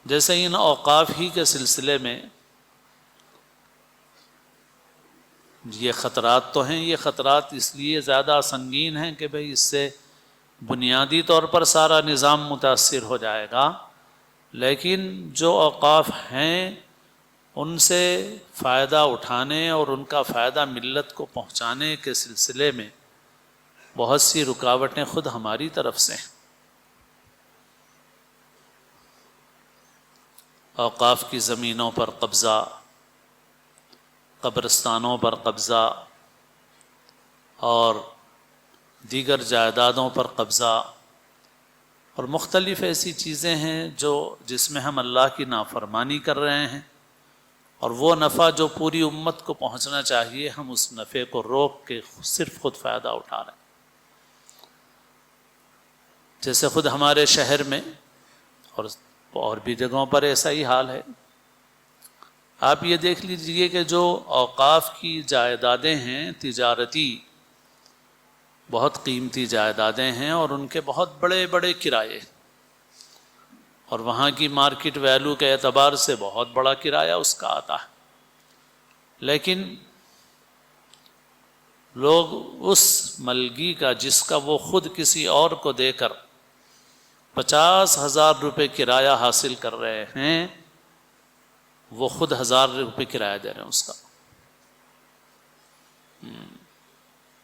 جیسے ان اوقاف ہی کے سلسلے میں یہ خطرات تو ہیں، یہ خطرات اس لیے زیادہ سنگین ہیں کہ بھئی اس سے بنیادی طور پر سارا نظام متاثر ہو جائے گا، لیکن جو اوقاف ہیں ان سے فائدہ اٹھانے اور ان کا فائدہ ملت کو پہنچانے کے سلسلے میں بہت سی رکاوٹیں خود ہماری طرف سے ہیں۔ اوقاف کی زمینوں پر قبضہ، قبرستانوں پر قبضہ اور دیگر جائیدادوں پر قبضہ اور مختلف ایسی چیزیں ہیں جس میں ہم اللہ کی نافرمانی کر رہے ہیں، اور وہ نفع جو پوری امت کو پہنچنا چاہیے ہم اس نفع کو روک کے صرف خود فائدہ اٹھا رہے ہیں۔ جیسے خود ہمارے شہر میں اور بھی جگہوں پر ایسا ہی حال ہے۔ آپ یہ دیکھ لیجئے کہ جو اوقاف کی جائیدادیں ہیں تجارتی، بہت قیمتی جائیدادیں ہیں اور ان کے بہت بڑے بڑے کرائے، اور وہاں کی مارکیٹ ویلیو کے اعتبار سے بہت بڑا کرایہ اس کا آتا ہے، لیکن لوگ اس ملگی کا جس کا وہ خود کسی اور کو دے کر 50,000 روپے کرایہ حاصل کر رہے ہیں، وہ خود 1,000 روپے کرایہ دے رہے ہیں، اس کا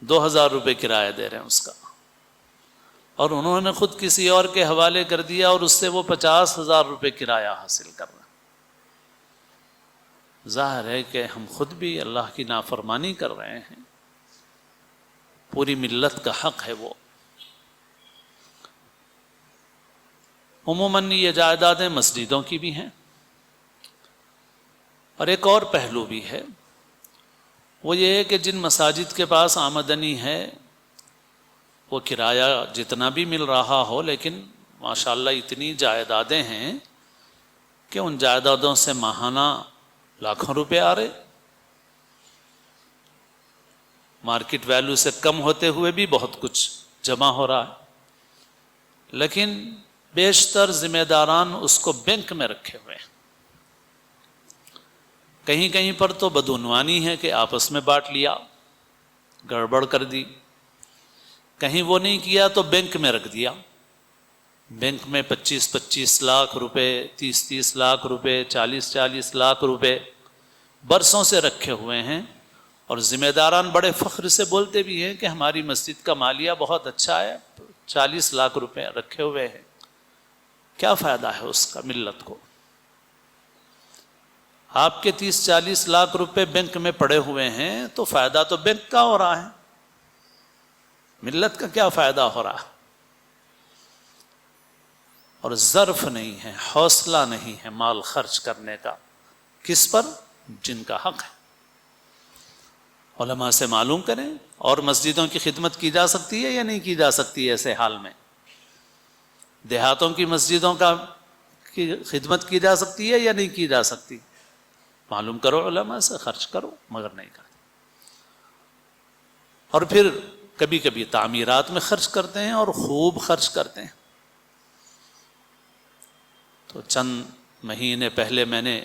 2,000 روپے کرایہ دے رہے ہیں اس کا، اور انہوں نے خود کسی اور کے حوالے کر دیا اور اس سے وہ 50,000 روپے کرایہ حاصل کر رہے ہیں۔ ظاہر ہے کہ ہم خود بھی اللہ کی نافرمانی کر رہے ہیں، پوری ملت کا حق ہے وہ۔ عموماً یہ جائیدادیں مسجدوں کی بھی ہیں، اور ایک اور پہلو بھی ہے، وہ یہ ہے کہ جن مساجد کے پاس آمدنی ہے وہ کرایہ جتنا بھی مل رہا ہو، لیکن ماشاءاللہ اتنی جائیدادیں ہیں کہ ان جائیدادوں سے ماہانہ لاکھوں روپے آ رہے، مارکیٹ ویلیو سے کم ہوتے ہوئے بھی بہت کچھ جمع ہو رہا ہے، لیکن بیشتر ذمہ داران اس کو بینک میں رکھے ہوئے ہیں۔ کہیں کہیں پر تو بدعنوانی ہے کہ آپس میں بانٹ لیا، گڑبڑ کر دی، کہیں وہ نہیں کیا تو بینک میں رکھ دیا، بینک میں 25 لاکھ روپے، 30 لاکھ روپے، 40 لاکھ روپے برسوں سے رکھے ہوئے ہیں، اور ذمہ داران بڑے فخر سے بولتے بھی ہیں کہ ہماری مسجد کا مالیہ بہت اچھا ہے، 40 لاکھ روپے رکھے ہوئے ہیں۔ کیا فائدہ ہے اس کا ملت کو؟ آپ کے 30-40 لاکھ روپے بینک میں پڑے ہوئے ہیں تو فائدہ تو بینک کا ہو رہا ہے، ملت کا کیا فائدہ ہو رہا ہے؟ اور ظرف نہیں ہے، حوصلہ نہیں ہے مال خرچ کرنے کا، کس پر؟ جن کا حق ہے۔ علماء سے معلوم کریں، اور مسجدوں کی خدمت کی جا سکتی ہے یا نہیں کی جا سکتی؟ ایسے حال میں دیہاتوں کی مسجدوں کی خدمت کی جا سکتی ہے یا نہیں کی جا سکتی؟ معلوم کرو علماء سے، خرچ کرو، مگر نہیں کرتے۔ اور پھر کبھی کبھی تعمیرات میں خرچ کرتے ہیں اور خوب خرچ کرتے ہیں۔ تو چند مہینے پہلے میں نے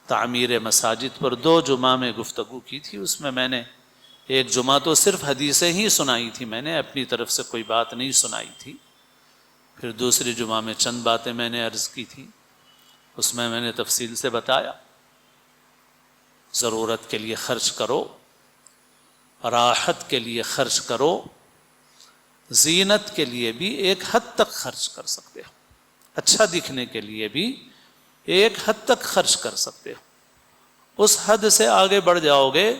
تعمیر مساجد پر 2 جمعہ میں گفتگو کی تھی، اس میں نے ایک جمعہ تو صرف حدیثیں ہی سنائی تھی، میں نے اپنی طرف سے کوئی بات نہیں سنائی تھی، پھر دوسری جمعہ میں چند باتیں میں نے عرض کی تھی، اس میں نے تفصیل سے بتایا، ضرورت کے لیے خرچ کرو، راحت کے لیے خرچ کرو، زینت کے لیے بھی ایک حد تک خرچ کر سکتے ہو، اچھا دکھنے کے لیے بھی ایک حد تک خرچ کر سکتے ہو، اس حد سے آگے بڑھ جاؤ گے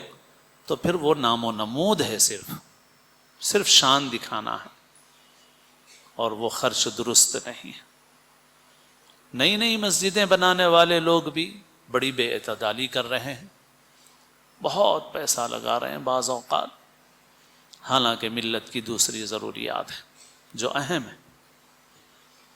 تو پھر وہ نام و نمود ہے، صرف شان دکھانا ہے، اور وہ خرچ درست نہیں ہے۔ نئی نئی مسجدیں بنانے والے لوگ بھی بڑی بے اعتدالی کر رہے ہیں، بہت پیسہ لگا رہے ہیں بعض اوقات، حالانکہ ملت کی دوسری ضروریات ہیں جو اہم ہیں۔